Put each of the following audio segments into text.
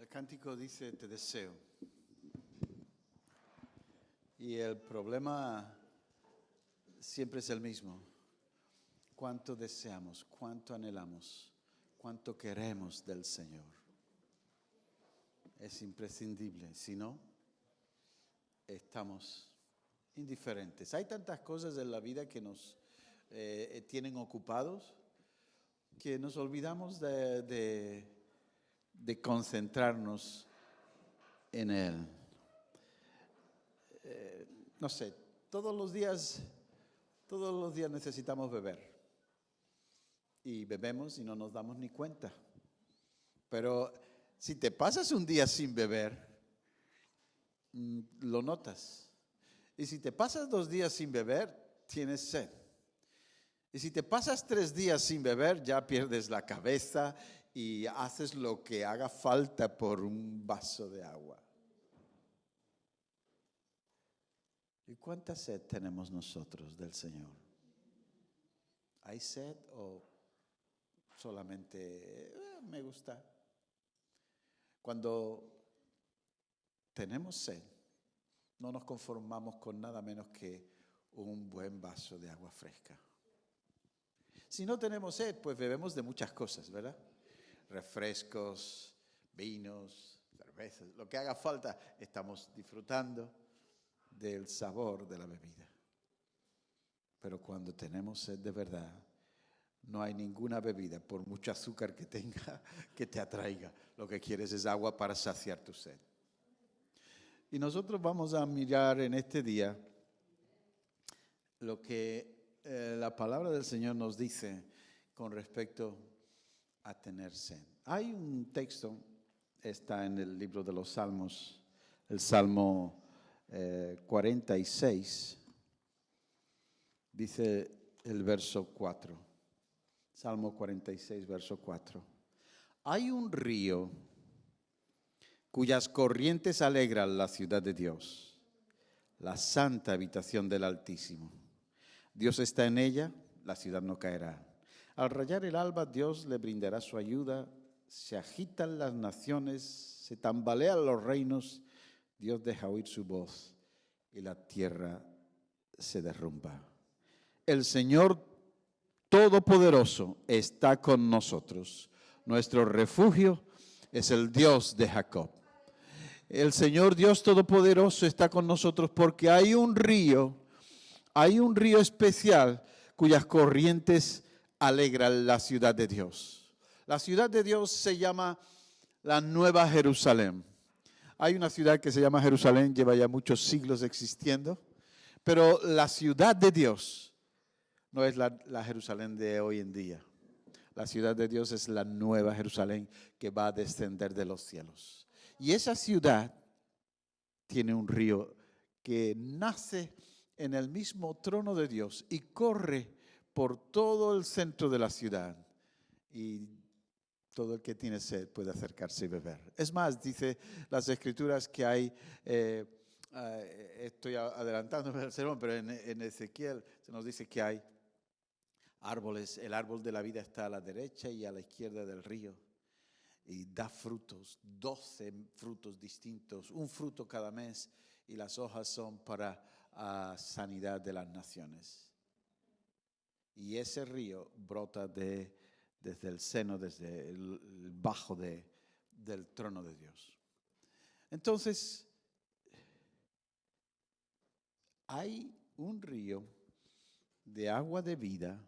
El cántico dice, te deseo. Y el problema siempre es el mismo. Cuánto deseamos, cuánto anhelamos, cuánto queremos del Señor. Es imprescindible, si no, estamos indiferentes. Hay tantas cosas en la vida que nos tienen ocupados que nos olvidamos de concentrarnos en Él. No sé, todos los días necesitamos beber. Y bebemos y no nos damos ni cuenta. Pero si te pasas un día sin beber, lo notas. Y si te pasas 2 días sin beber, tienes sed. Y si te pasas 3 días sin beber, ya pierdes la cabeza y haces lo que haga falta por un vaso de agua. ¿Y cuánta sed tenemos nosotros del Señor? ¿Hay sed o solamente me gusta? Cuando tenemos sed, no nos conformamos con nada menos que un buen vaso de agua fresca. Si no tenemos sed, pues bebemos de muchas cosas, ¿verdad? Refrescos, vinos, cervezas, lo que haga falta, estamos disfrutando del sabor de la bebida. Pero cuando tenemos sed de verdad, no hay ninguna bebida, por mucho azúcar que tenga, que te atraiga. Lo que quieres es agua para saciar tu sed. Y nosotros vamos a mirar en este día lo que la palabra del Señor nos dice con respecto a tener sed. Hay un texto, está en el libro de los Salmos, el Salmo 46, dice el verso 4. Salmo 46, verso 4. Hay un río cuyas corrientes alegran la ciudad de Dios, la santa habitación del Altísimo. Dios está en ella, la ciudad no caerá. Al rayar el alba, Dios le brindará su ayuda. Se agitan las naciones, se tambalean los reinos. Dios deja oír su voz y la tierra se derrumba. El Señor Todopoderoso está con nosotros. Nuestro refugio es el Dios de Jacob. El Señor Dios Todopoderoso está con nosotros porque hay un río especial cuyas corrientes alegran la ciudad de Dios. La ciudad de Dios se llama la Nueva Jerusalén. Hay una ciudad que se llama Jerusalén, lleva ya muchos siglos existiendo, pero la ciudad de Dios no es la Jerusalén de hoy en día. La ciudad de Dios es la Nueva Jerusalén que va a descender de los cielos. Y esa ciudad tiene un río que nace en el mismo trono de Dios y corre por todo el centro de la ciudad. Y todo el que tiene sed puede acercarse y beber. Es más, dice las Escrituras que hay, estoy adelantándome al sermón, pero en Ezequiel se nos dice que hay árboles. El árbol de la vida está a la derecha y a la izquierda del río. Y da frutos, 12 frutos distintos, un fruto cada mes, y las hojas son para sanidad de las naciones. Y ese río brota desde el seno, desde el bajo del trono de Dios. Entonces, hay un río de agua de vida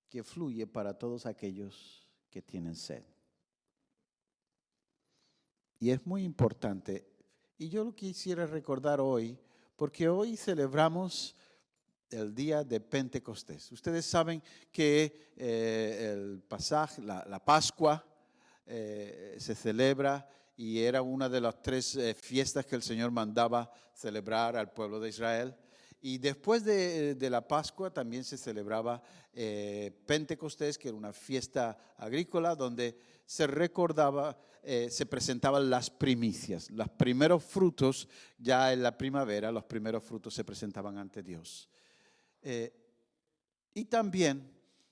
que fluye para todos aquellos que tienen sed. Y es muy importante. Y yo lo quisiera recordar hoy, porque hoy celebramos el día de Pentecostés. Ustedes saben que el pasaje, la Pascua, se celebra y era una de las 3 fiestas que el Señor mandaba celebrar al pueblo de Israel. Y después de la Pascua también se celebraba Pentecostés, que era una fiesta agrícola donde se recordaba, se presentaban las primicias, los primeros frutos. Ya en la primavera los primeros frutos se presentaban ante Dios. Y también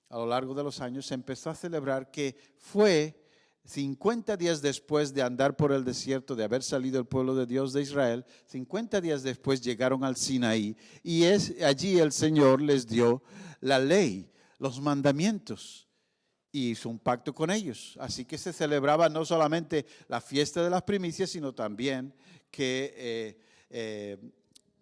a lo largo de los años se empezó a celebrar que fue 50 días después de andar por el desierto, de haber salido el pueblo de Dios de Israel, 50 días después llegaron al Sinaí y allí el Señor les dio la ley, los mandamientos, y hizo un pacto con ellos. Así que se celebraba no solamente la fiesta de las primicias, sino también que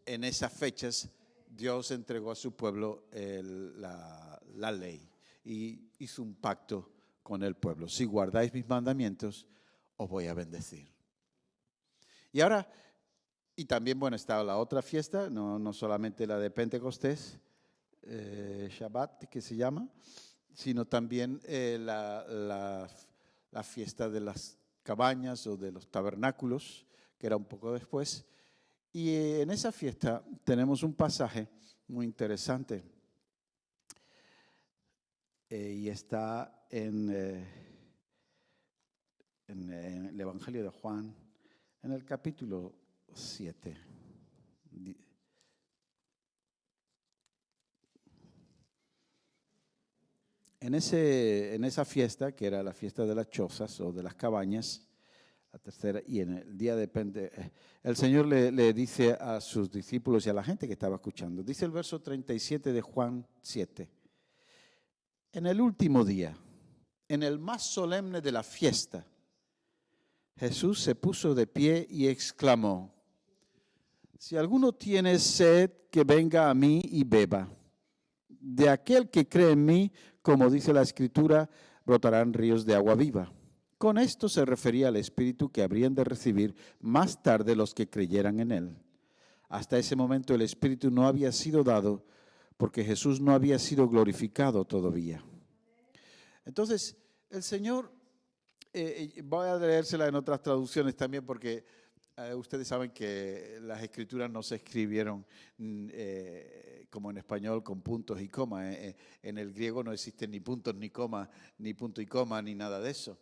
en esas fechas Dios entregó a su pueblo la ley y hizo un pacto con el pueblo. Si guardáis mis mandamientos, os voy a bendecir. Y ahora, y también, bueno, está la otra fiesta, no solamente la de Pentecostés, Shabbat, que se llama, sino también la fiesta de las cabañas o de los tabernáculos, que era un poco después. Y en esa fiesta tenemos un pasaje muy interesante. Y está en el Evangelio de Juan, en el capítulo 7. En esa fiesta, que era la fiesta de las chozas o de las cabañas, la tercera, y en el día de Pentecostés, el Señor le dice a sus discípulos y a la gente que estaba escuchando, dice el verso 37 de Juan 7, en el último día, en el más solemne de la fiesta, Jesús se puso de pie y exclamó, si alguno tiene sed, que venga a mí y beba. De aquel que cree en mí, como dice la Escritura, brotarán ríos de agua viva. Con esto se refería al Espíritu que habrían de recibir más tarde los que creyeran en él. Hasta ese momento el Espíritu no había sido dado porque Jesús no había sido glorificado todavía. Entonces, el Señor, voy a leérsela en otras traducciones también porque ustedes saben que las escrituras no se escribieron como en español con puntos y comas. En el griego no existen ni puntos ni comas, ni punto y coma, ni nada de eso,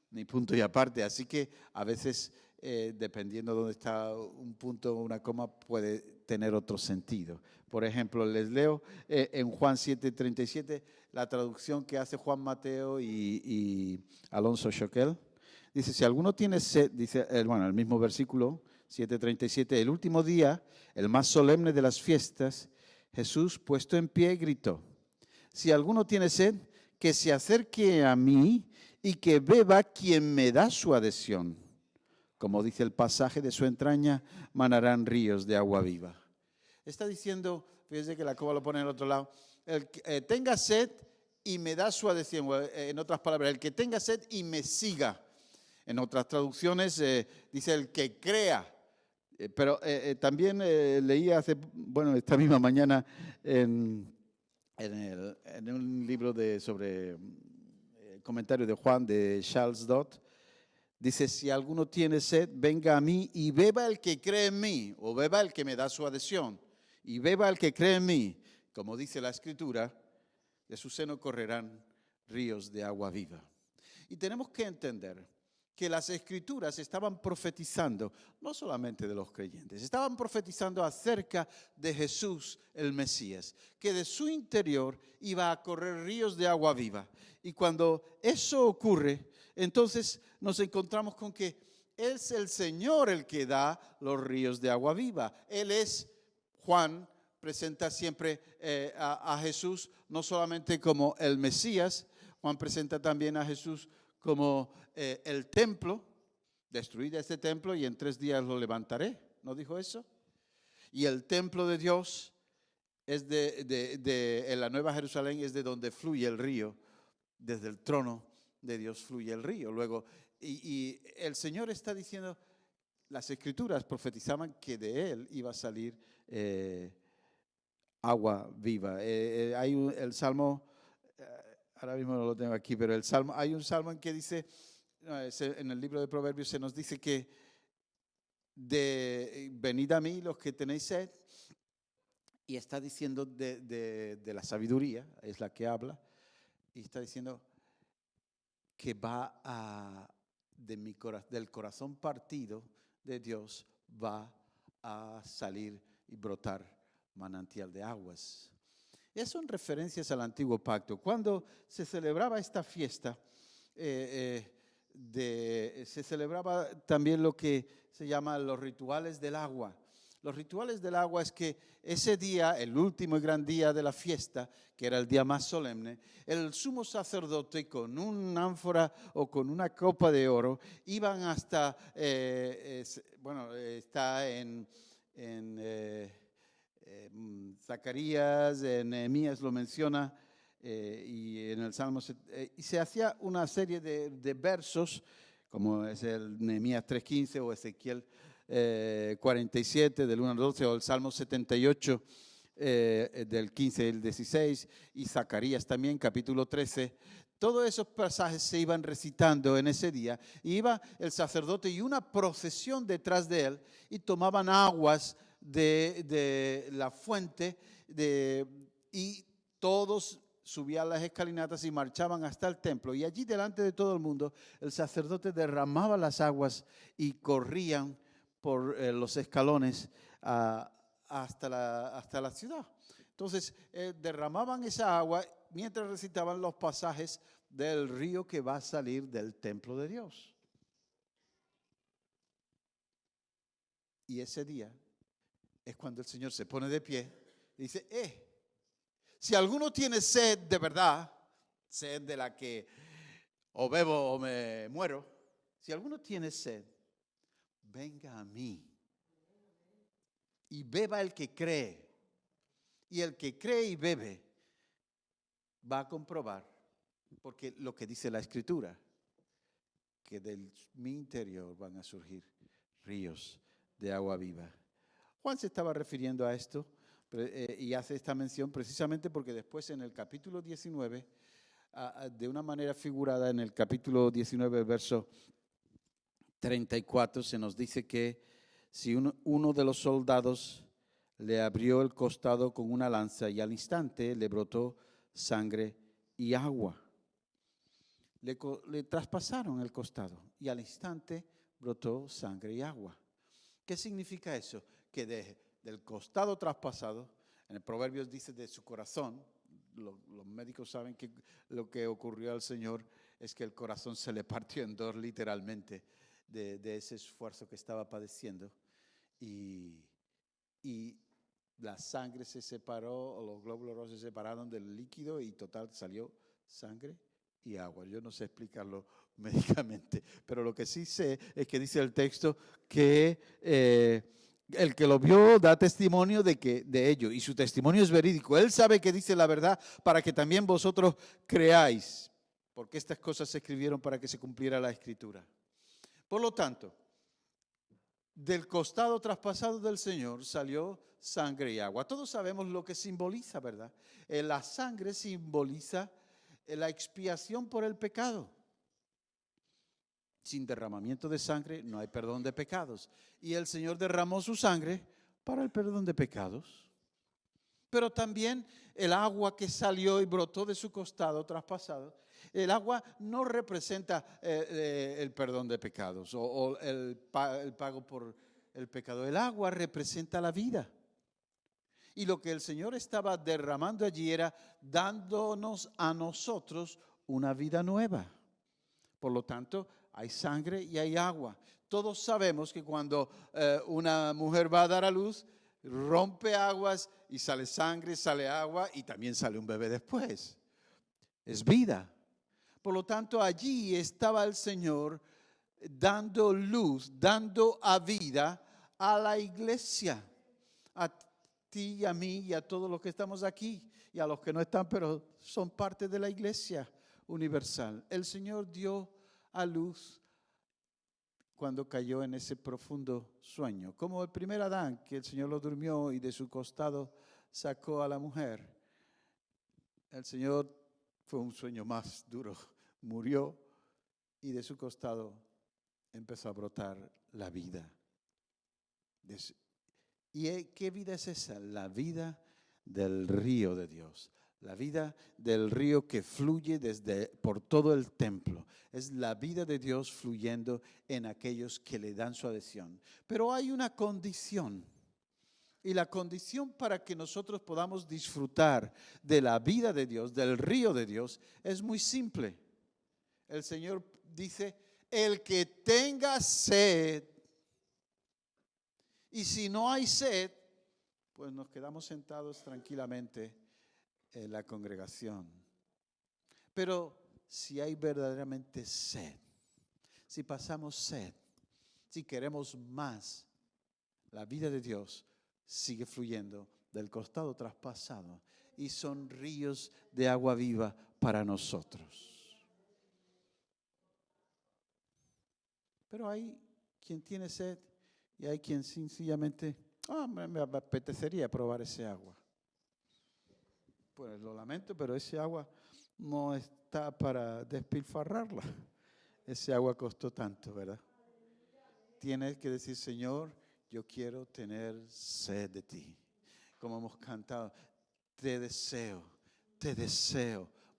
ni punto y aparte. Así que a veces, dependiendo de dónde está un punto o una coma, puede tener otro sentido. Por ejemplo, les leo en Juan 7:37 la traducción que hace Juan Mateo y Alonso Choquel. Dice, si alguno tiene sed, dice, bueno, el mismo versículo 7:37, el último día, el más solemne de las fiestas, Jesús, puesto en pie, gritó, si alguno tiene sed, que se acerque a mí y que beba quien me da su adhesión. Como dice el pasaje, de su entraña manarán ríos de agua viva. Está diciendo, fíjense que la coma lo pone en el otro lado, el que tenga sed y me da su adhesión. En otras palabras, el que tenga sed y me siga. En otras traducciones dice el que crea, pero también leí esta misma mañana en un libro sobre comentario de Juan de Charles Dodd, dice, si alguno tiene sed, venga a mí y beba el que cree en mí, o beba el que me da su adhesión, y beba el que cree en mí, como dice la Escritura, de su seno correrán ríos de agua viva. Y tenemos que entender que las Escrituras estaban profetizando, no solamente de los creyentes, estaban profetizando acerca de Jesús el Mesías, que de su interior iba a correr ríos de agua viva. Y cuando eso ocurre, entonces nos encontramos con que es el Señor el que da los ríos de agua viva. Él es, Juan presenta siempre a Jesús no solamente como el Mesías, Juan presenta también a Jesús como el templo, destruid este templo y en 3 días lo levantaré, ¿no dijo eso? Y el templo de Dios es en la Nueva Jerusalén es de donde fluye el río, desde el trono de Dios fluye el río. Luego, y el Señor está diciendo, las Escrituras profetizaban que de él iba a salir agua viva. Hay el Salmo, ahora mismo no lo tengo aquí, pero hay un salmo en que dice, en el libro de Proverbios se nos dice que venid a mí los que tenéis sed, y está diciendo de la sabiduría, es la que habla, y está diciendo que del corazón partido de Dios va a salir y brotar manantial de aguas. Eso son referencias al antiguo pacto. Cuando se celebraba esta fiesta, se celebraba también lo que se llama los rituales del agua. Los rituales del agua es que ese día, el último y gran día de la fiesta, que era el día más solemne, el sumo sacerdote con un ánfora o con una copa de oro iban hasta, está en Zacarías, en Nehemías lo menciona, y en el Salmo, y se hacía una serie de versos, como es el Nehemías 3:15 o Ezequiel 47 del 1 al 12 o el Salmo 78 del 15 al 16 y Zacarías también capítulo 13. Todos esos pasajes se iban recitando en ese día. Y iba el sacerdote y una procesión detrás de él y tomaban aguas de la fuente y todos subían las escalinatas y marchaban hasta el templo. Y allí delante de todo el mundo el sacerdote derramaba las aguas y corrían por los escalones hasta la ciudad. Entonces derramaban esa agua mientras recitaban los pasajes del río que va a salir del templo de Dios. Y ese día es cuando el Señor se pone de pie y dice, si alguno tiene sed de verdad, sed de la que o bebo o me muero, si alguno tiene sed, venga a mí y beba el que cree. Y el que cree y bebe va a comprobar, porque lo que dice la Escritura, que de mi interior van a surgir ríos de agua viva. Juan se estaba refiriendo a esto y hace esta mención precisamente porque después en el capítulo 19, de una manera figurada en el capítulo 19, verso 34, se nos dice que si uno de los soldados le abrió el costado con una lanza y al instante le brotó sangre y agua. Le traspasaron el costado y al instante brotó sangre y agua. ¿Qué significa eso? Que del costado traspasado, en el Proverbios dice de su corazón, los médicos saben que lo que ocurrió al Señor es que el corazón se le partió en dos literalmente de ese esfuerzo que estaba padeciendo y la sangre se separó, o los glóbulos rojos se separaron del líquido y total salió sangre y agua. Yo no sé explicarlo médicamente, pero lo que sí sé es que dice el texto que el que lo vio da testimonio de ello y su testimonio es verídico. Él sabe que dice la verdad para que también vosotros creáis, porque estas cosas se escribieron para que se cumpliera la Escritura. Por lo tanto, del costado traspasado del Señor salió sangre y agua. Todos sabemos lo que simboliza, ¿verdad? La sangre simboliza la expiación por el pecado. Sin derramamiento de sangre no hay perdón de pecados. Y el Señor derramó su sangre para el perdón de pecados. Pero también el agua que salió y brotó de su costado traspasado, el agua no representa el perdón de pecados o el pago por el pecado. El agua representa la vida. Y lo que el Señor estaba derramando allí era dándonos a nosotros una vida nueva. Por lo tanto, hay sangre y hay agua. Todos sabemos que cuando una mujer va a dar a luz, rompe aguas y sale sangre, sale agua y también sale un bebé después. Es vida. Por lo tanto, allí estaba el Señor dando luz, dando a vida a la iglesia, a ti y a mí y a todos los que estamos aquí y a los que no están, pero son parte de la iglesia universal. El Señor dio a luz cuando cayó en ese profundo sueño, como el primer Adán, que el Señor lo durmió y de su costado sacó a la mujer. El Señor fue un sueño más duro, murió y de su costado empezó a brotar la vida. ¿Y qué vida es esa? La vida del río de Dios. La vida del río que fluye por todo el templo. Es la vida de Dios fluyendo en aquellos que le dan su adhesión. Pero hay una condición. Y la condición para que nosotros podamos disfrutar de la vida de Dios, del río de Dios, es muy simple. El Señor dice, el que tenga sed. Y si no hay sed, pues nos quedamos sentados tranquilamente en la congregación. Pero si hay verdaderamente sed, si pasamos sed, si queremos más, la vida de Dios sigue fluyendo del costado traspasado y son ríos de agua viva para nosotros. Pero hay quien tiene sed y hay quien sencillamente, me apetecería probar ese agua. Pues lo lamento, pero ese agua no está para despilfarrarla. Ese agua costó tanto, ¿verdad? Tienes que decir, Señor, yo quiero tener sed de ti. Como hemos cantado, te deseo,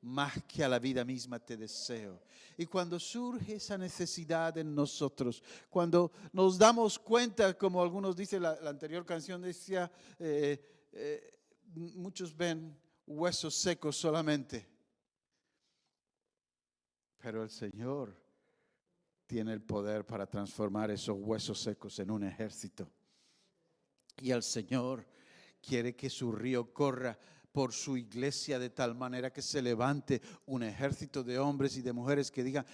más que a la vida misma te deseo. Y cuando surge esa necesidad en nosotros, cuando nos damos cuenta, como algunos dicen, la anterior canción decía, muchos ven huesos secos solamente, pero el Señor tiene el poder para transformar esos huesos secos en un ejército. Y el Señor quiere que su río corra por su iglesia de tal manera que se levante un ejército de hombres y de mujeres que digan,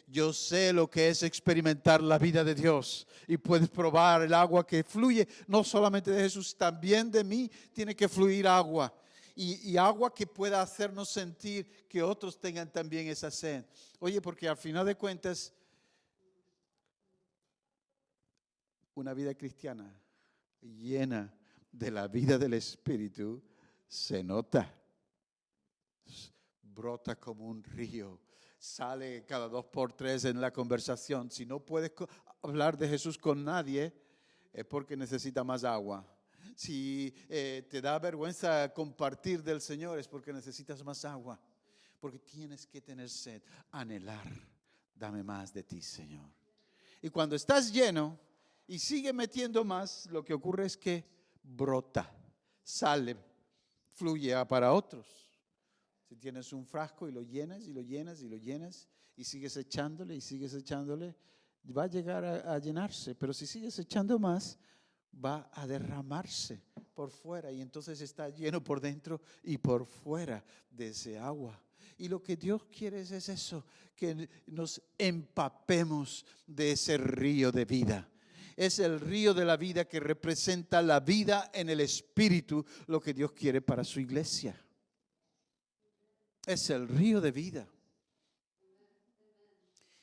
yo sé lo que es experimentar la vida de Dios y puedes probar el agua que fluye, no solamente de Jesús, también de mí tiene que fluir agua. Y agua que pueda hacernos sentir que otros tengan también esa sed. Oye, porque al final de cuentas, una vida cristiana llena de la vida del Espíritu se nota, brota como un río, sale cada 2 por 3 en la conversación. Si no puedes hablar de Jesús con nadie, es porque necesita más agua. Si te da vergüenza compartir del Señor, es porque necesitas más agua, porque tienes que tener sed, anhelar, dame más de ti, Señor. Y cuando estás lleno y sigue metiendo más, lo que ocurre es que brota, sale, fluye para otros. Si tienes un frasco y lo llenas y lo llenas y lo llenas y sigues echándole y sigues echándole, va a llegar a llenarse. Pero si sigues echando más, va a derramarse por fuera y entonces está lleno por dentro y por fuera de ese agua. Y lo que Dios quiere es eso, que nos empapemos de ese río de vida. Es el río de la vida que representa la vida en el Espíritu, lo que Dios quiere para su iglesia. Es el río de vida.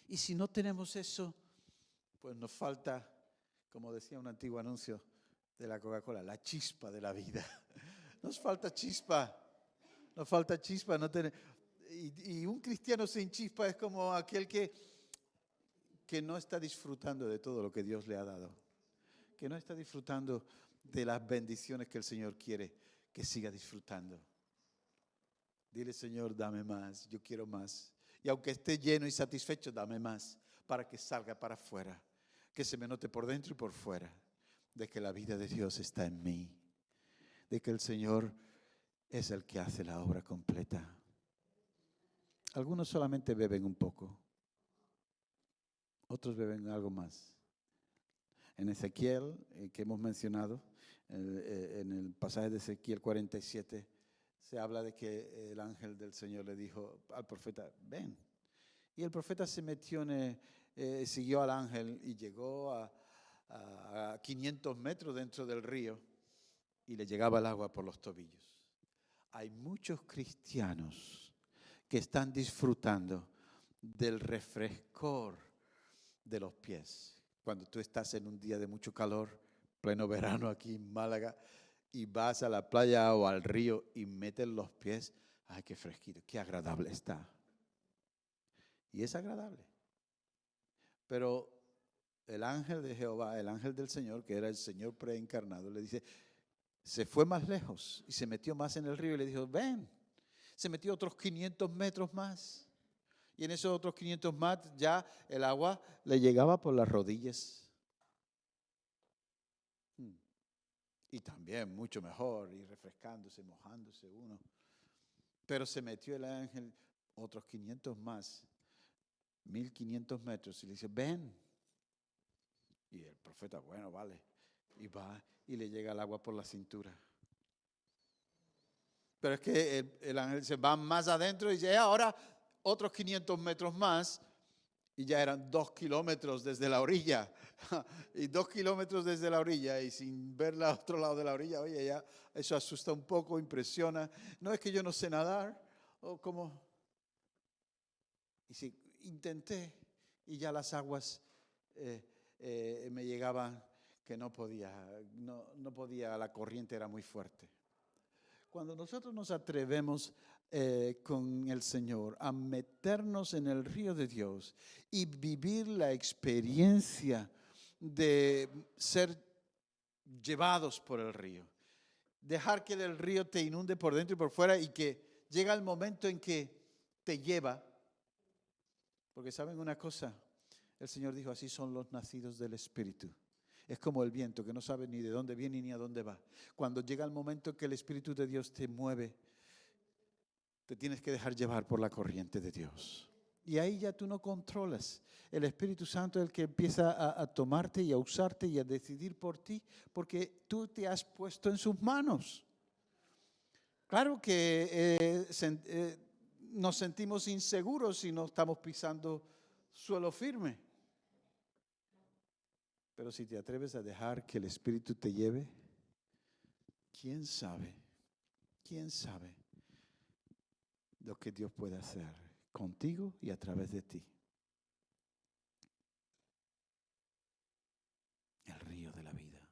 Y si no tenemos eso, pues nos falta, como decía un antiguo anuncio de la Coca-Cola, la chispa de la vida. Nos falta chispa. Nos falta chispa. Y un cristiano sin chispa es como aquel que no está disfrutando de todo lo que Dios le ha dado. Que no está disfrutando de las bendiciones que el Señor quiere que siga disfrutando. Dile, Señor, dame más, yo quiero más. Y aunque esté lleno y satisfecho, dame más para que salga para afuera. Que se me note por dentro y por fuera de que la vida de Dios está en mí. De que el Señor es el que hace la obra completa. Algunos solamente beben un poco. Otros beben algo más. En Ezequiel, que hemos mencionado, en el pasaje de Ezequiel 47, se habla de que el ángel del Señor le dijo al profeta, ven. Y el profeta se metió, siguió al ángel y llegó a 500 metros dentro del río y le llegaba el agua por los tobillos. Hay muchos cristianos que están disfrutando del refrescor de los pies. Cuando tú estás en un día de mucho calor, pleno verano aquí en Málaga, y vas a la playa o al río y metes los pies, ¡ay, qué fresquito, qué agradable está! Y es agradable. Pero el ángel de Jehová, el ángel del Señor, que era el Señor preencarnado, le dice, se fue más lejos y se metió más en el río y le dijo, ven. Se metió otros 500 metros más. Y en esos otros 500 más ya el agua le llegaba por las rodillas. Y también mucho mejor, y refrescándose, mojándose uno. Pero se metió el ángel otros 500 más. 1.500 metros. Y le dice, ven. Y el profeta, bueno, vale. Y va y le llega el agua por la cintura. Pero es que el ángel se va más adentro y dice, ahora otros 500 metros más. Y ya eran 2 kilómetros desde la orilla. Y 2 kilómetros desde la orilla y sin verla al otro lado de la orilla. Oye, ya eso asusta un poco, impresiona. No es que yo no sé nadar. O como... Y sí, intenté y ya las aguas me llegaban que no podía, la corriente era muy fuerte. Cuando nosotros nos atrevemos con el Señor a meternos en el río de Dios y vivir la experiencia de ser llevados por el río, dejar que el río te inunde por dentro y por fuera y que llega el momento en que te lleva. Porque ¿saben una cosa? El Señor dijo, así son los nacidos del Espíritu. Es como el viento que no sabe ni de dónde viene ni a dónde va. Cuando llega el momento que el Espíritu de Dios te mueve, te tienes que dejar llevar por la corriente de Dios. Y ahí ya tú no controlas. El Espíritu Santo es el que empieza a tomarte y a usarte y a decidir por ti, porque tú te has puesto en sus manos. Claro que nos sentimos inseguros si no estamos pisando suelo firme. Pero si te atreves a dejar que el Espíritu te lleve, ¿quién sabe? ¿Quién sabe lo que Dios puede hacer contigo y a través de ti? El río de la vida.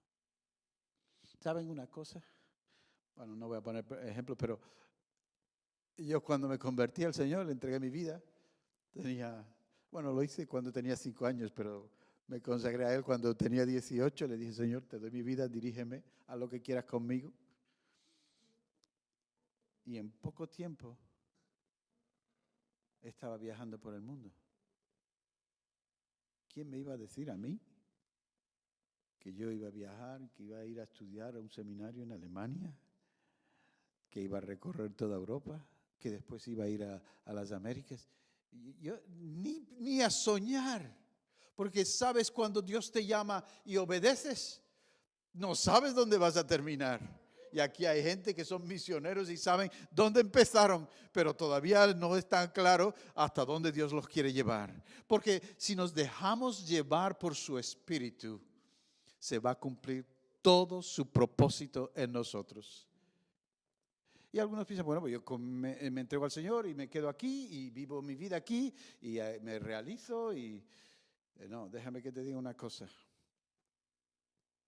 ¿Saben una cosa? Bueno, no voy a poner ejemplos, pero yo cuando me convertí al Señor, le entregué mi vida, lo hice cuando tenía 5 años, pero me consagré a Él cuando tenía 18, le dije, Señor, te doy mi vida, dirígeme a lo que quieras conmigo. Y en poco tiempo estaba viajando por el mundo. ¿Quién me iba a decir a mí que yo iba a viajar, que iba a ir a estudiar a un seminario en Alemania, que iba a recorrer toda Europa, que después iba a ir a las Américas? Yo ni a soñar, porque sabes cuando Dios te llama y obedeces, no sabes dónde vas a terminar. Y aquí hay gente que son misioneros y saben dónde empezaron, pero todavía no es tan claro hasta dónde Dios los quiere llevar. Porque si nos dejamos llevar por su Espíritu, se va a cumplir todo su propósito en nosotros. Y algunos piensan, bueno, pues yo me entrego al Señor y me quedo aquí y vivo mi vida aquí y me realizo y... No, déjame que te diga una cosa.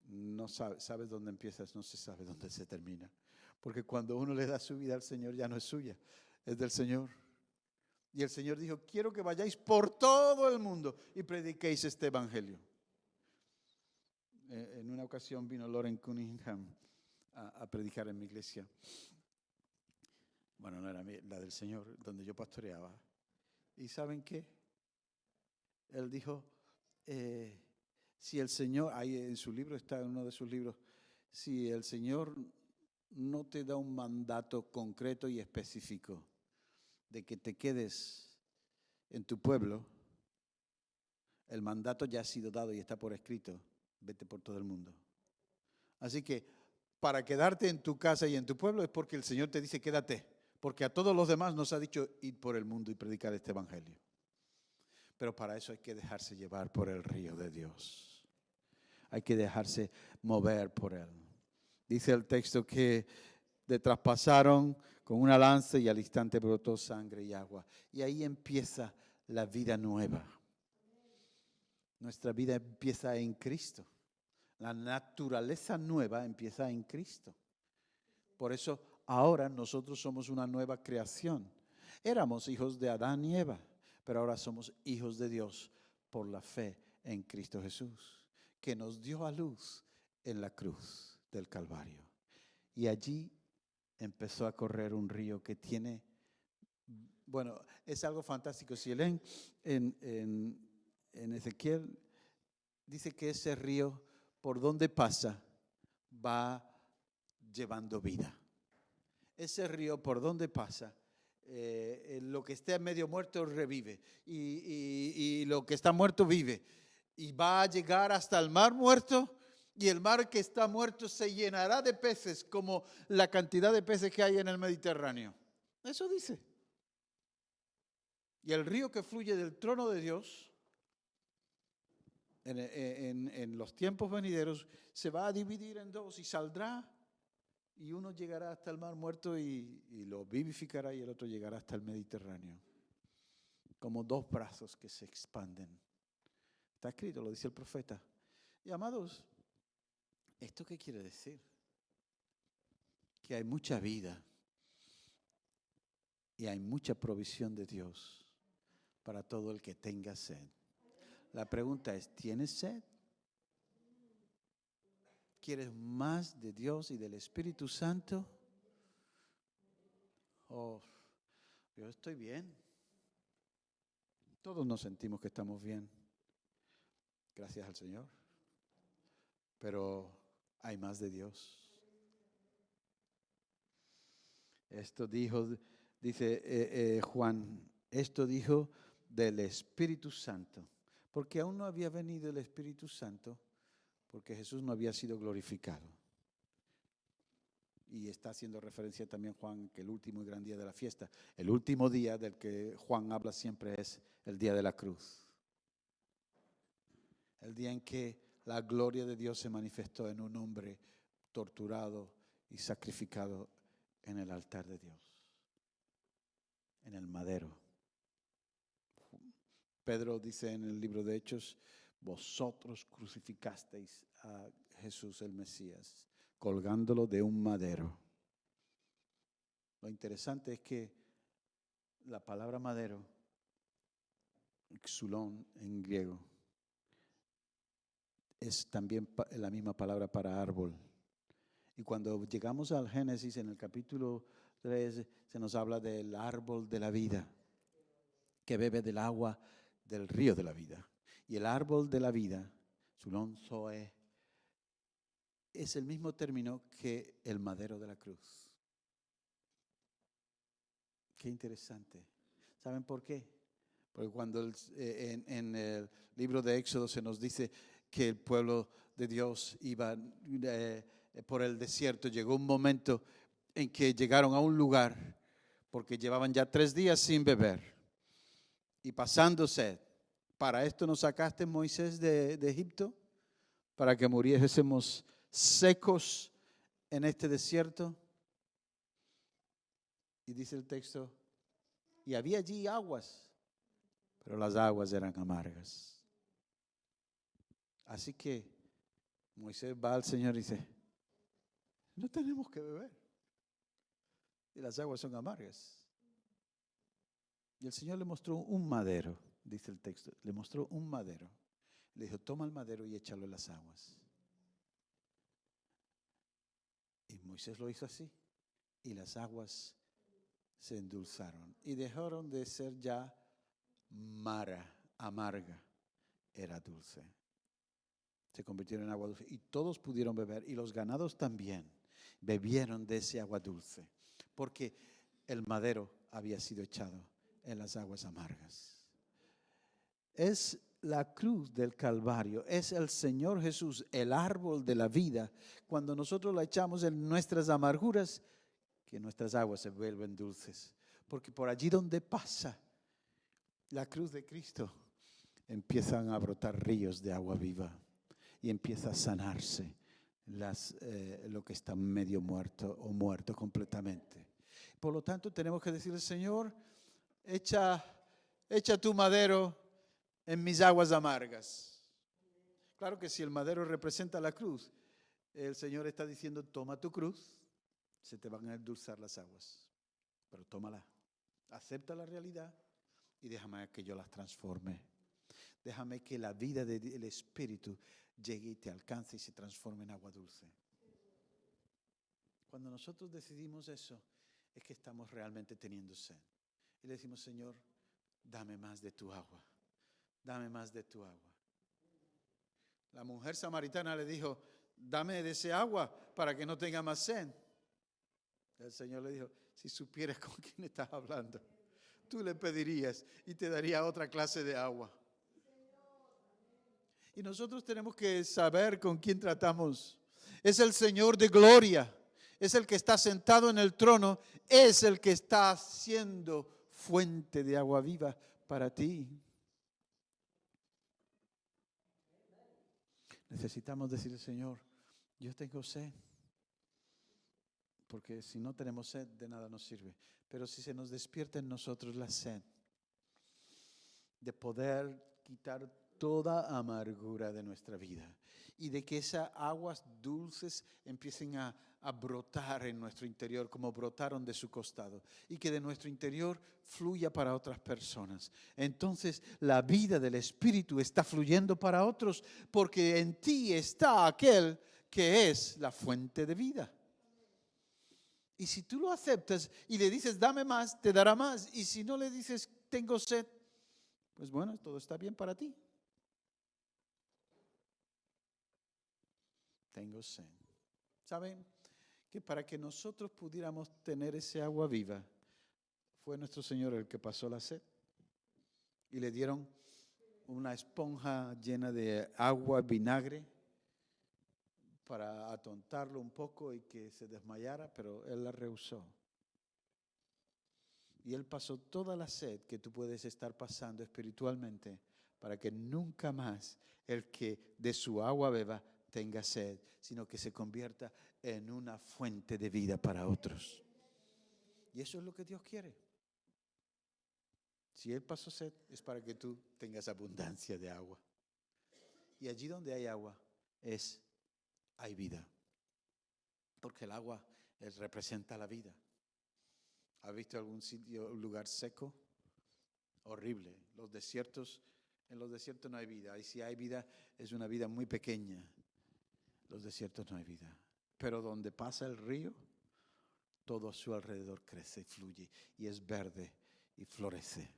No sabes dónde empiezas, no se sabe dónde se termina. Porque cuando uno le da su vida al Señor ya no es suya, es del Señor. Y el Señor dijo, quiero que vayáis por todo el mundo y prediquéis este evangelio. En una ocasión vino Loren Cunningham a predicar en mi iglesia. Bueno, no era la del Señor, donde yo pastoreaba. ¿Y saben qué? Él dijo, si el Señor, ahí en su libro está, en uno de sus libros, si el Señor no te da un mandato concreto y específico de que te quedes en tu pueblo, el mandato ya ha sido dado y está por escrito, vete por todo el mundo. Así que para quedarte en tu casa y en tu pueblo es porque el Señor te dice quédate, porque a todos los demás nos ha dicho ir por el mundo y predicar este evangelio. Pero para eso hay que dejarse llevar por el río de Dios. Hay que dejarse mover por él. Dice el texto que le traspasaron con una lanza y al instante brotó sangre y agua. Y ahí empieza la vida nueva. Nuestra vida empieza en Cristo. La naturaleza nueva empieza en Cristo. Por eso ahora nosotros somos una nueva creación. Éramos hijos de Adán y Eva, pero ahora somos hijos de Dios por la fe en Cristo Jesús, que nos dio a luz en la cruz del Calvario. Y allí empezó a correr un río que tiene, bueno, es algo fantástico. Si leen en Ezequiel, dice que ese río, por donde pasa, va llevando vida. Ese río, por donde pasa, lo que esté medio muerto revive y lo que está muerto vive. Y va a llegar hasta el mar muerto y el mar que está muerto se llenará de peces como la cantidad de peces que hay en el Mediterráneo. Eso dice. Y el río que fluye del trono de Dios en los tiempos venideros se va a dividir en dos y saldrá y uno llegará hasta el mar muerto y lo vivificará y el otro llegará hasta el Mediterráneo. Como dos brazos que se expanden. Está escrito, lo dice el profeta. Y amados, ¿esto qué quiere decir? Que hay mucha vida y hay mucha provisión de Dios para todo el que tenga sed. La pregunta es, ¿tienes sed? ¿Quieres más de Dios y del Espíritu Santo? Oh, yo estoy bien. Todos nos sentimos que estamos bien. Gracias al Señor. Pero hay más de Dios. Esto dijo, dice Juan, esto dijo del Espíritu Santo. Porque aún no había venido el Espíritu Santo, porque Jesús no había sido glorificado. Y está haciendo referencia también Juan que el último y gran día de la fiesta, el último día del que Juan habla siempre es el día de la cruz. El día en que la gloria de Dios se manifestó en un hombre torturado y sacrificado en el altar de Dios, en el madero. Pedro dice en el libro de Hechos, vosotros crucificasteis a Jesús el Mesías, colgándolo de un madero. Lo interesante es que la palabra madero, xulón en griego, es también la misma palabra para árbol. Y cuando llegamos al Génesis, en el capítulo 3, se nos habla del árbol de la vida, que bebe del agua del río de la vida. Y el árbol de la vida, xulón zoe, es el mismo término que el madero de la cruz. Qué interesante. ¿Saben por qué? Porque cuando en el libro de Éxodo se nos dice que el pueblo de Dios iba por el desierto, llegó un momento en que llegaron a un lugar porque llevaban ya 3 días sin beber y pasando sed. ¿Para esto nos sacaste, Moisés, de Egipto? ¿Para que muriésemos secos en este desierto? Y dice el texto, y había allí aguas, pero las aguas eran amargas. Así que Moisés va al Señor y dice, no tenemos que beber. Y las aguas son amargas. Y el Señor le mostró un madero, dice el texto, le mostró un madero. Le dijo, toma el madero y échalo en las aguas. Y Moisés lo hizo así. Y las aguas se endulzaron. Y dejaron de ser ya amarga. Era dulce. Se convirtieron en agua dulce. Y todos pudieron beber. Y los ganados también bebieron de ese agua dulce. Porque el madero había sido echado en las aguas amargas. Es la cruz del Calvario, es el Señor Jesús, el árbol de la vida. Cuando nosotros la echamos en nuestras amarguras, que nuestras aguas se vuelven dulces. Porque por allí donde pasa la cruz de Cristo, empiezan a brotar ríos de agua viva y empieza a sanarse lo que está medio muerto o muerto completamente. Por lo tanto, tenemos que decirle, Señor, echa tu madero en mis aguas amargas. Claro que si el madero representa la cruz, el Señor está diciendo, toma tu cruz, se te van a endulzar las aguas, pero tómala, acepta la realidad y déjame que yo las transforme. Déjame que la vida del Espíritu llegue y te alcance y se transforme en agua dulce. Cuando nosotros decidimos eso, es que estamos realmente teniendo sed. Y le decimos, Señor, dame más de tu agua. Dame más de tu agua. La mujer samaritana le dijo, dame de ese agua para que no tenga más sed. El Señor le dijo, si supieras con quién estás hablando, tú le pedirías y te daría otra clase de agua. Y nosotros tenemos que saber con quién tratamos. Es el Señor de gloria, es el que está sentado en el trono, es el que está siendo fuente de agua viva para ti. Necesitamos decirle, Señor, yo tengo sed. Porque si no tenemos sed, de nada nos sirve. Pero si se nos despierta en nosotros la sed de poder quitar toda amargura de nuestra vida y de que esas aguas dulces empiecen a brotar en nuestro interior como brotaron de su costado y que de nuestro interior fluya para otras personas. Entonces la vida del Espíritu está fluyendo para otros porque en ti está aquel que es la fuente de vida. Y si tú lo aceptas y le dices, dame más, te dará más. Y si no le dices, tengo sed, pues bueno, todo está bien para ti. Tengo sed. ¿Saben? Que para que nosotros pudiéramos tener ese agua viva, fue nuestro Señor el que pasó la sed. Y le dieron una esponja llena de agua, vinagre, para atontarlo un poco y que se desmayara, pero Él la rehusó. Y Él pasó toda la sed que tú puedes estar pasando espiritualmente para que nunca más el que de su agua beba tenga sed, sino que se convierta en una fuente de vida para otros. Y eso es lo que Dios quiere. Si Él pasó sed es para que tú tengas abundancia de agua. Y allí donde hay agua hay vida. Porque el agua representa la vida. ¿Has visto algún sitio, un lugar seco? Horrible. En los desiertos no hay vida. Y si hay vida, es una vida muy pequeña. Los desiertos no hay vida. Pero donde pasa el río, todo a su alrededor crece y fluye. Y es verde y florece.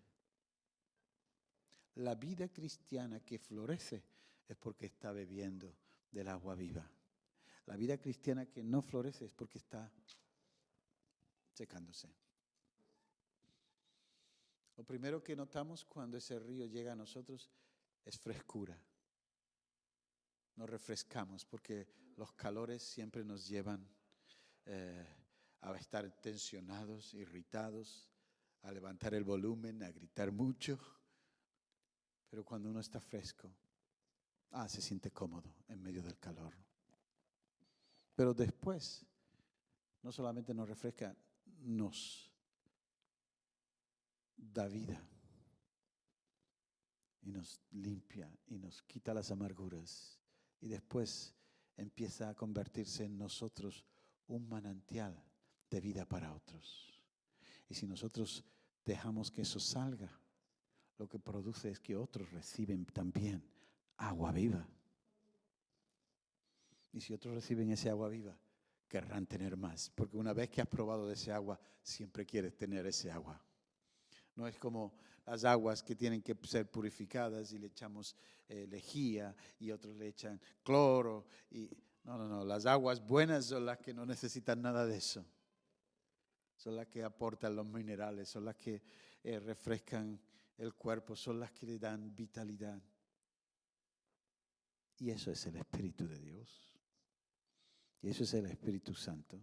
La vida cristiana que florece es porque está bebiendo del agua viva. La vida cristiana que no florece es porque está secándose. Lo primero que notamos cuando ese río llega a nosotros es frescura. Nos refrescamos porque los calores siempre nos llevan a estar tensionados, irritados, a levantar el volumen, a gritar mucho. Pero cuando uno está fresco, se siente cómodo en medio del calor. Pero después, no solamente nos refresca, nos da vida y nos limpia y nos quita las amarguras y después empieza a convertirse en nosotros un manantial de vida para otros. Y si nosotros dejamos que eso salga, lo que produce es que otros reciben también agua viva. Y si otros reciben ese agua viva, querrán tener más, porque una vez que has probado de ese agua, siempre quieres tener ese agua. No es como las aguas que tienen que ser purificadas y le echamos lejía y otros le echan cloro. No. Las aguas buenas son las que no necesitan nada de eso. Son las que aportan los minerales, son las que refrescan el cuerpo, son las que le dan vitalidad. Y eso es el Espíritu de Dios. Y eso es el Espíritu Santo.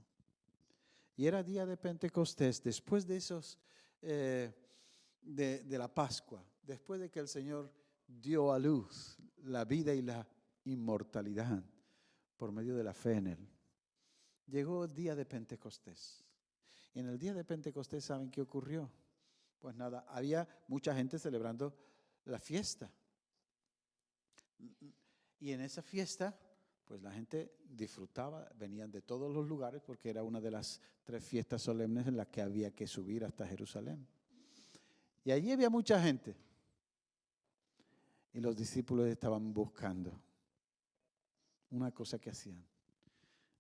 Y era día de Pentecostés, después de esos... de la Pascua, después de que el Señor dio a luz la vida y la inmortalidad por medio de la fe en Él, llegó el día de Pentecostés. Y en el día de Pentecostés, ¿saben qué ocurrió? Pues nada, había mucha gente celebrando la fiesta. Y en esa fiesta, pues la gente disfrutaba, venían de todos los lugares porque era una de las 3 fiestas solemnes en las que había que subir hasta Jerusalén. Y allí había mucha gente. Y los discípulos estaban buscando una cosa que hacían.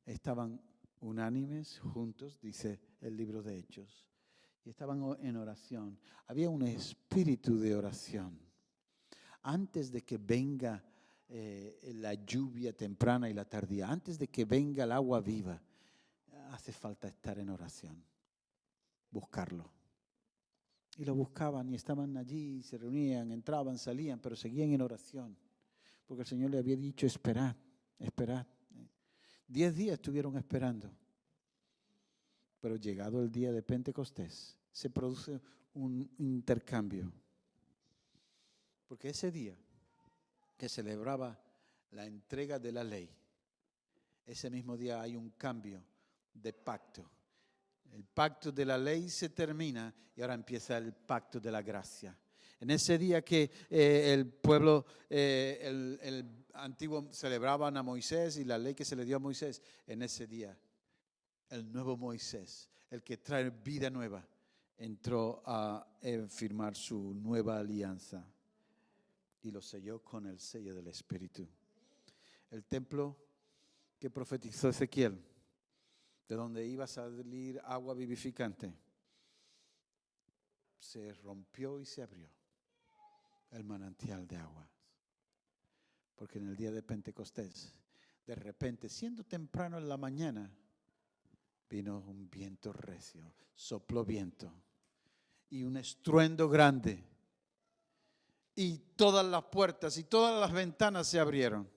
Estaban unánimes, juntos, dice el libro de Hechos. Y estaban en oración. Había un espíritu de oración. Antes de que venga la lluvia temprana y la tardía, antes de que venga el agua viva, hace falta estar en oración. Buscarlo. Y lo buscaban y estaban allí, se reunían, entraban, salían, pero seguían en oración. Porque el Señor le había dicho, esperad, esperad. 10 días estuvieron esperando. Pero llegado el día de Pentecostés, se produce un intercambio. Porque ese día que celebraba la entrega de la ley, ese mismo día hay un cambio de pacto. El pacto de la ley se termina y ahora empieza el pacto de la gracia. En ese día que el pueblo, el antiguo celebraban a Moisés y la ley que se le dio a Moisés, en ese día el nuevo Moisés, el que trae vida nueva, entró a firmar su nueva alianza y lo selló con el sello del Espíritu. El templo que profetizó Ezequiel, de donde iba a salir agua vivificante, se rompió y se abrió el manantial de agua. Porque en el día de Pentecostés, de repente, siendo temprano en la mañana, vino un viento recio, sopló viento y un estruendo grande. Y todas las puertas y todas las ventanas se abrieron.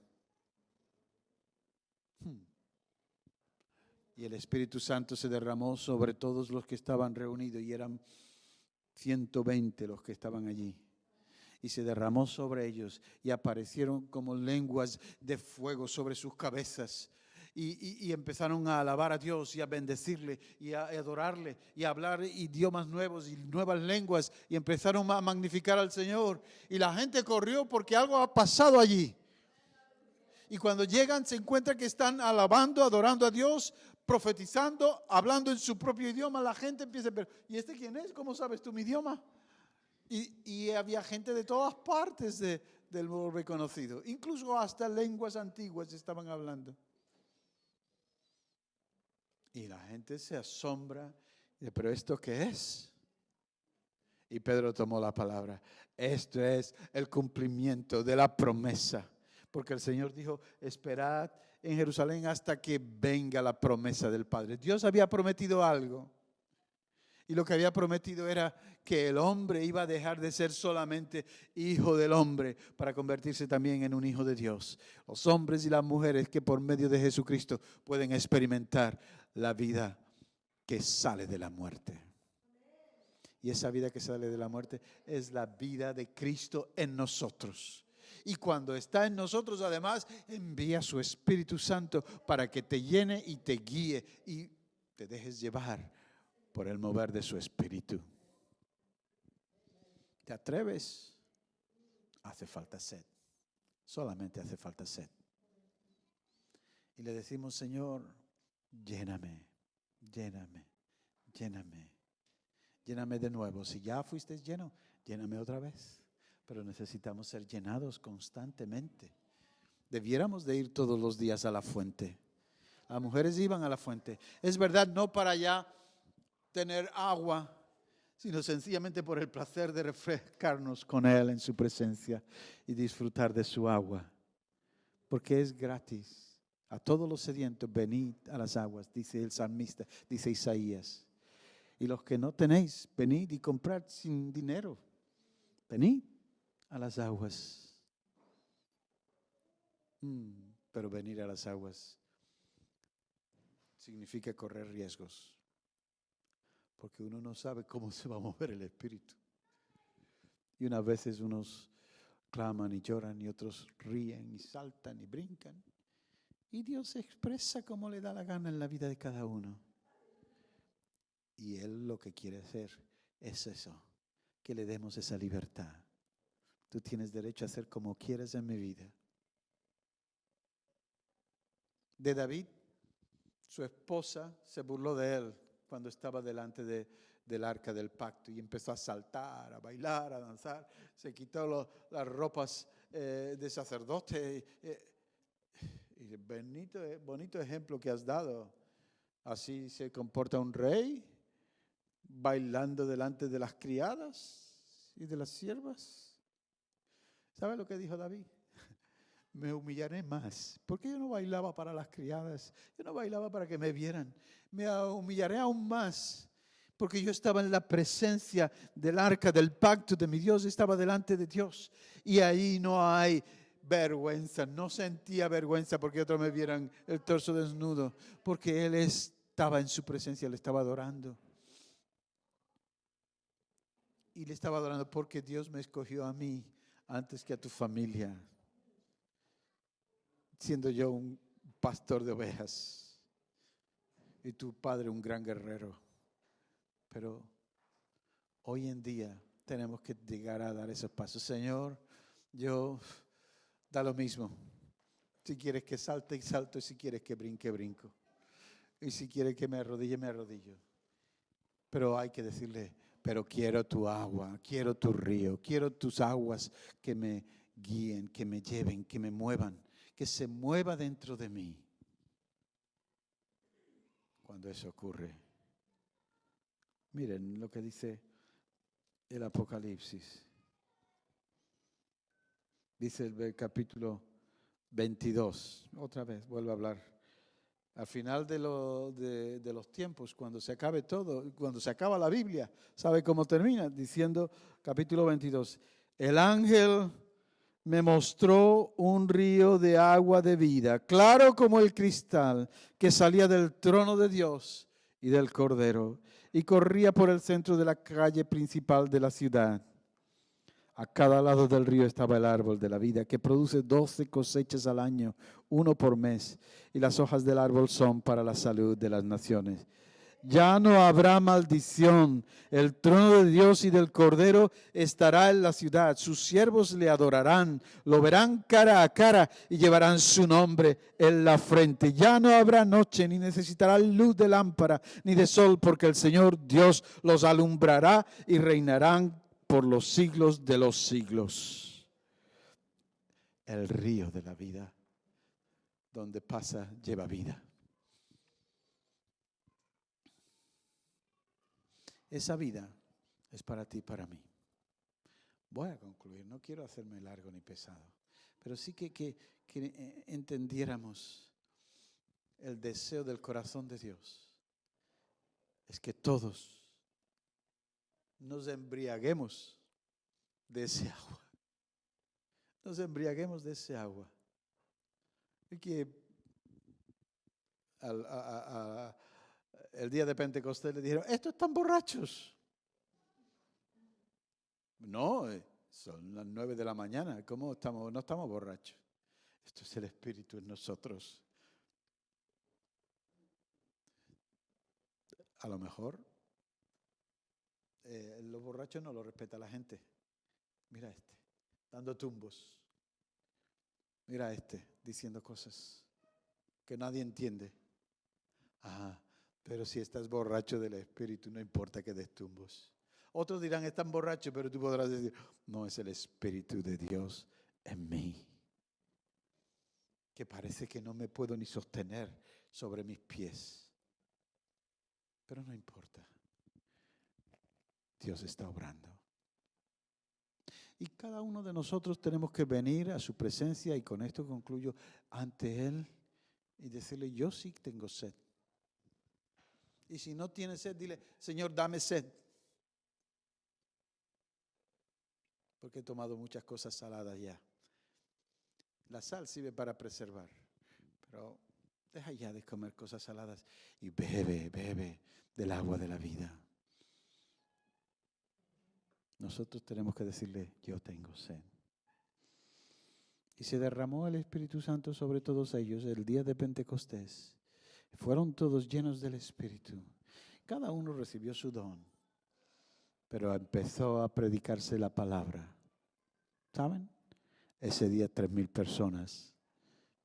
Y el Espíritu Santo se derramó sobre todos los que estaban reunidos, y eran 120 los que estaban allí. Y se derramó sobre ellos y aparecieron como lenguas de fuego sobre sus cabezas. Y empezaron a alabar a Dios y a bendecirle y a adorarle y a hablar idiomas nuevos y nuevas lenguas, y empezaron a magnificar al Señor. Y la gente corrió porque algo ha pasado allí. Y cuando llegan se encuentran que están alabando, adorando a Dios, profetizando, hablando en su propio idioma. La gente empieza a decir, ¿y este quién es? ¿Cómo sabes tú mi idioma? Y había gente de todas partes del mundo reconocido. Incluso hasta lenguas antiguas estaban hablando. Y la gente se asombra. ¿Pero esto qué es? Y Pedro tomó la palabra. Esto es el cumplimiento de la promesa. Porque el Señor dijo, esperad en Jerusalén hasta que venga la promesa del Padre. Dios había prometido algo. Y lo que había prometido era que el hombre iba a dejar de ser solamente hijo del hombre para convertirse también en un hijo de Dios. Los hombres y las mujeres que por medio de Jesucristo pueden experimentar la vida que sale de la muerte. Y esa vida que sale de la muerte es la vida de Cristo en nosotros. Y cuando está en nosotros, además, envía su Espíritu Santo para que te llene y te guíe y te dejes llevar por el mover de su Espíritu. ¿Te atreves? Hace falta sed. Solamente hace falta sed. Y le decimos, Señor, lléname, lléname, lléname. Lléname de nuevo. Si ya fuiste lleno, lléname otra vez. Pero necesitamos ser llenados constantemente. Debiéramos de ir todos los días a la fuente. Las mujeres iban a la fuente. Es verdad, no para ya tener agua, sino sencillamente por el placer de refrescarnos con Él en su presencia y disfrutar de su agua. Porque es gratis. A todos los sedientos, venid a las aguas, dice el salmista, dice Isaías. Y los que no tenéis, venid y comprad sin dinero. Venid a las aguas. Pero venir a las aguas significa correr riesgos. Porque uno no sabe cómo se va a mover el Espíritu. Y unas veces unos claman y lloran y otros ríen y saltan y brincan. Y Dios se expresa como le da la gana en la vida de cada uno. Y Él lo que quiere hacer es eso, que le demos esa libertad. Tú tienes derecho a hacer como quieras en mi vida. De David, su esposa se burló de él cuando estaba delante del arca del pacto y empezó a saltar, a bailar, a danzar. Se quitó las ropas de sacerdote. Y bonito ejemplo que has dado. Así se comporta un rey, bailando delante de las criadas y de las siervas. ¿Sabe lo que dijo David? Me humillaré más, porque yo no bailaba para las criadas, yo no bailaba para que me vieran, me humillaré aún más, porque yo estaba en la presencia del arca del pacto de mi Dios, estaba delante de Dios. Y ahí no hay vergüenza, no sentía vergüenza porque otros me vieran el torso desnudo, porque Él estaba en su presencia, le estaba adorando. Y le estaba adorando porque Dios me escogió a mí antes que a tu familia, siendo yo un pastor de ovejas y tu padre un gran guerrero. Pero hoy en día tenemos que llegar a dar esos pasos. Señor, yo da lo mismo. Si quieres que salte, salto. Y si quieres que brinque, brinco. Y si quieres que me arrodille, me arrodillo. Pero hay que decirle, pero quiero tu agua, quiero tu río, quiero tus aguas que me guíen, que me lleven, que me muevan, que se mueva dentro de mí. Cuando eso ocurre, miren lo que dice el Apocalipsis. Dice el capítulo 22, otra vez vuelvo a hablar. Al final de los tiempos, cuando se acabe todo, cuando se acaba la Biblia, ¿sabe cómo termina? Diciendo, capítulo 22, el ángel me mostró un río de agua de vida, claro como el cristal, que salía del trono de Dios y del Cordero, y corría por el centro de la calle principal de la ciudad. A cada lado del río estaba el árbol de la vida, que produce 12 cosechas al año, uno por mes, y las hojas del árbol son para la salud de las naciones. Ya no habrá maldición. El trono de Dios y del Cordero estará en la ciudad. Sus siervos le adorarán, lo verán cara a cara y llevarán su nombre en la frente. Ya no habrá noche, ni necesitarán luz de lámpara, ni de sol, porque el Señor Dios los alumbrará y reinarán por los siglos de los siglos. El río de la vida, donde pasa, lleva vida. Esa vida es para ti y para mí. Voy a concluir, no quiero hacerme largo ni pesado, pero sí que entendiéramos el deseo del corazón de Dios. Es que todos nos embriaguemos de ese agua. Nos embriaguemos de ese agua. Y que el día de Pentecostés le dijeron, estos están borrachos. No, son las 9 de la mañana. ¿Cómo estamos? No estamos borrachos. Esto es el Espíritu en nosotros. A lo mejor los borrachos no lo respeta la gente. Mira este, dando tumbos. Mira este, diciendo cosas que nadie entiende. Ajá, pero si estás borracho del Espíritu, no importa que des tumbos. Otros dirán, están borrachos, pero tú podrás decir, no, es el Espíritu de Dios en mí, que parece que no me puedo ni sostener sobre mis pies. Pero no importa. Dios está obrando. Y cada uno de nosotros tenemos que venir a su presencia, y con esto concluyo, ante Él y decirle, yo sí tengo sed. Y si no tiene sed, dile, Señor, dame sed. Porque he tomado muchas cosas saladas ya. La sal sirve para preservar, pero deja ya de comer cosas saladas y bebe del agua de la vida. Nosotros tenemos que decirle, yo tengo sed. Y se derramó el Espíritu Santo sobre todos ellos el día de Pentecostés. Fueron todos llenos del Espíritu. Cada uno recibió su don, pero empezó a predicarse la palabra. ¿Saben? Ese día 3,000 personas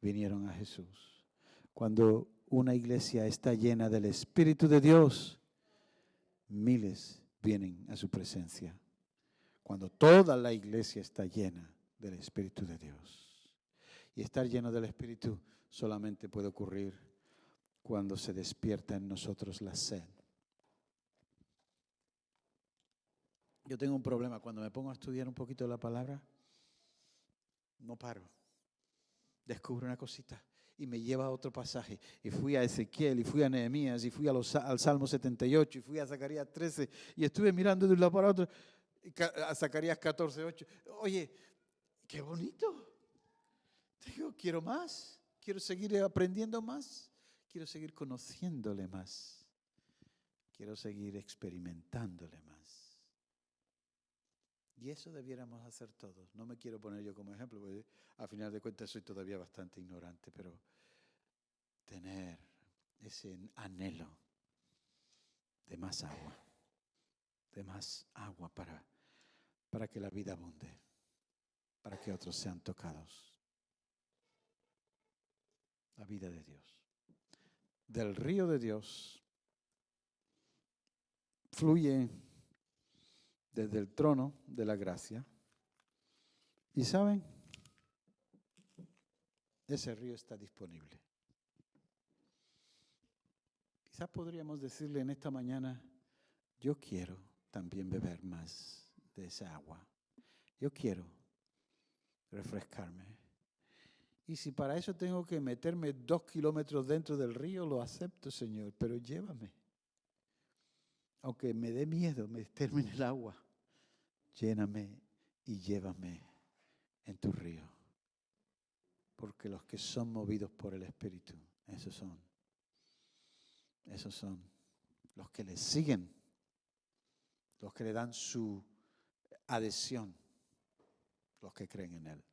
vinieron a Jesús. Cuando una iglesia está llena del Espíritu de Dios, miles vienen a su presencia. Cuando toda la iglesia está llena del Espíritu de Dios. Y estar lleno del Espíritu solamente puede ocurrir cuando se despierta en nosotros la sed. Yo tengo un problema. Cuando me pongo a estudiar un poquito la palabra, no paro. Descubro una cosita Y me lleva a otro pasaje. Y fui a Ezequiel, y fui a Nehemías, y fui al Salmo 78, y fui a Zacarías 13, y estuve mirando de un lado para otro, a Zacarías 14:8. Oye, qué bonito. Digo, quiero más, quiero seguir aprendiendo más, quiero seguir conociéndole más, quiero seguir experimentándole más. Y eso debiéramos hacer todos. No me quiero poner yo como ejemplo, porque a final de cuentas soy todavía bastante ignorante, pero tener ese anhelo de más para que la vida abunde, para que otros sean tocados. La vida de Dios. Del río de Dios fluye desde el trono de la gracia. Y ¿saben? Ese río está disponible. Quizás podríamos decirle en esta mañana, yo quiero también beber más de esa agua. Yo quiero refrescarme. Y si para eso tengo que meterme 2 kilómetros dentro del río, lo acepto, Señor, pero llévame. Aunque me dé miedo meterme en el agua, lléname y llévame en tu río. Porque los que son movidos por el Espíritu, esos son los que le siguen, los que le dan su adhesión, los que creen en Él.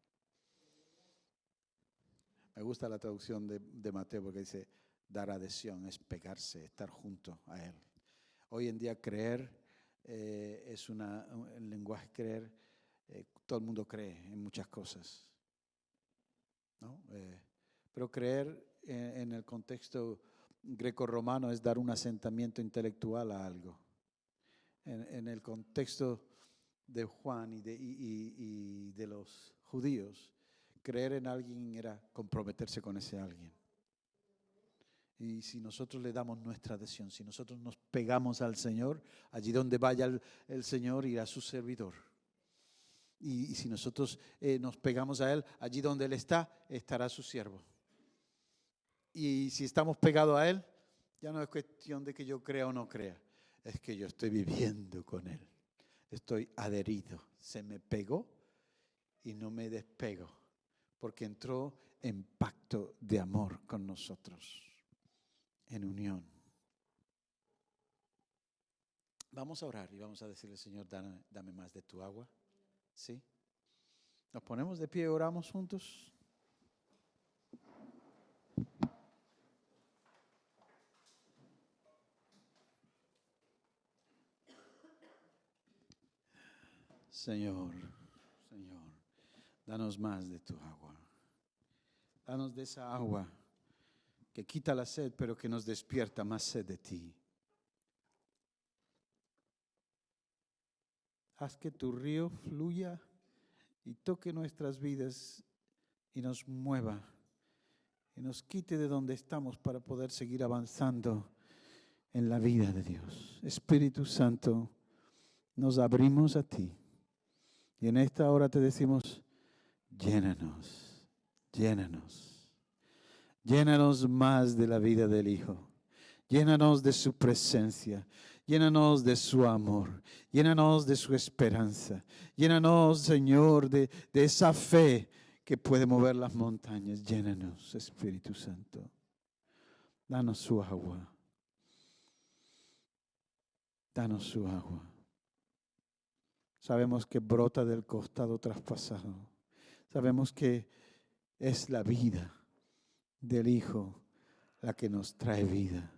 Me gusta la traducción de Mateo porque dice, dar adhesión es pegarse, estar junto a Él. Hoy en día creer es el lenguaje creer, todo el mundo cree en muchas cosas, ¿no? Pero creer en el contexto greco-romano es dar un asentamiento intelectual a algo. En el contexto de Juan y de los judíos, creer en alguien era comprometerse con ese alguien. Y si nosotros le damos nuestra adhesión, si nosotros nos pegamos al Señor, allí donde vaya el Señor irá su servidor. Y si nosotros nos pegamos a Él, allí donde Él está, estará su siervo. Y si estamos pegados a Él, ya no es cuestión de que yo crea o no crea, es que yo estoy viviendo con Él. Estoy adherido. Se me pegó y no me despego, porque entró en pacto de amor con nosotros, en unión. Vamos a orar y vamos a decirle, Señor, dame más de tu agua. ¿Sí? Nos ponemos de pie y oramos juntos. Señor, danos más de tu agua. Danos de esa agua que quita la sed, pero que nos despierta más sed de ti. Haz que tu río fluya y toque nuestras vidas y nos mueva y nos quite de donde estamos para poder seguir avanzando en la vida de Dios. Espíritu Santo, nos abrimos a ti y en esta hora te decimos, llénanos, llénanos, llénanos más de la vida del Hijo, llénanos de su presencia, llénanos de su amor, llénanos de su esperanza, llénanos, Señor, de esa fe que puede mover las montañas. Llénanos, Espíritu Santo. Danos su agua. Danos su agua. Sabemos que brota del costado traspasado. Sabemos que es la vida del Hijo la que nos trae vida.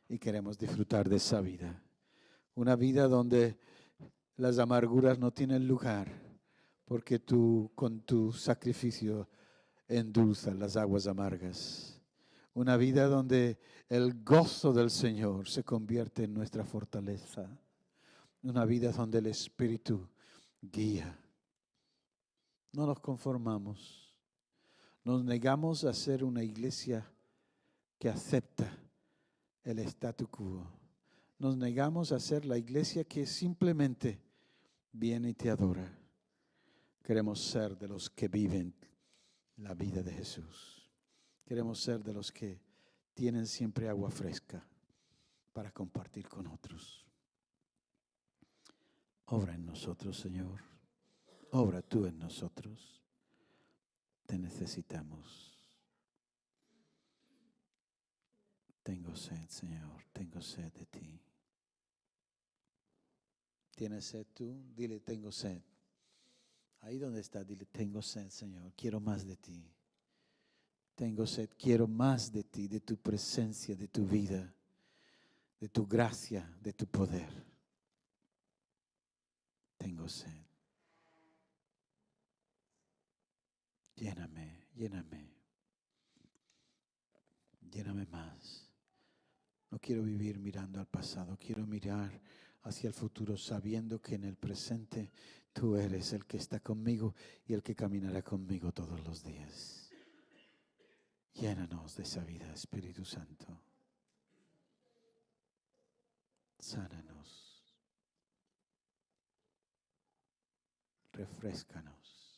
Y queremos disfrutar de esa vida. Una vida donde las amarguras no tienen lugar, porque tú con tu sacrificio endulzas las aguas amargas. Una vida donde el gozo del Señor se convierte en nuestra fortaleza. Una vida donde el Espíritu guía. No nos conformamos. Nos negamos a ser una iglesia que acepta el statu quo. Nos negamos a ser la iglesia que simplemente viene y te adora. Queremos ser de los que viven la vida de Jesús. Queremos ser de los que tienen siempre agua fresca para compartir con otros. Obra en nosotros, Señor. Obra tú en nosotros. Te necesitamos. Tengo sed, Señor. Tengo sed de ti. ¿Tienes sed tú? Dile, tengo sed. Ahí donde está, dile, tengo sed, Señor. Quiero más de ti. Tengo sed, quiero más de ti, de tu presencia, de tu vida, de tu gracia, de tu poder. Tengo sed. Lléname, lléname. Lléname más. No quiero vivir mirando al pasado, quiero mirar hacia el futuro sabiendo que en el presente tú eres el que está conmigo y el que caminará conmigo todos los días. Llénanos de esa vida, Espíritu Santo. Sánanos. Refréscanos.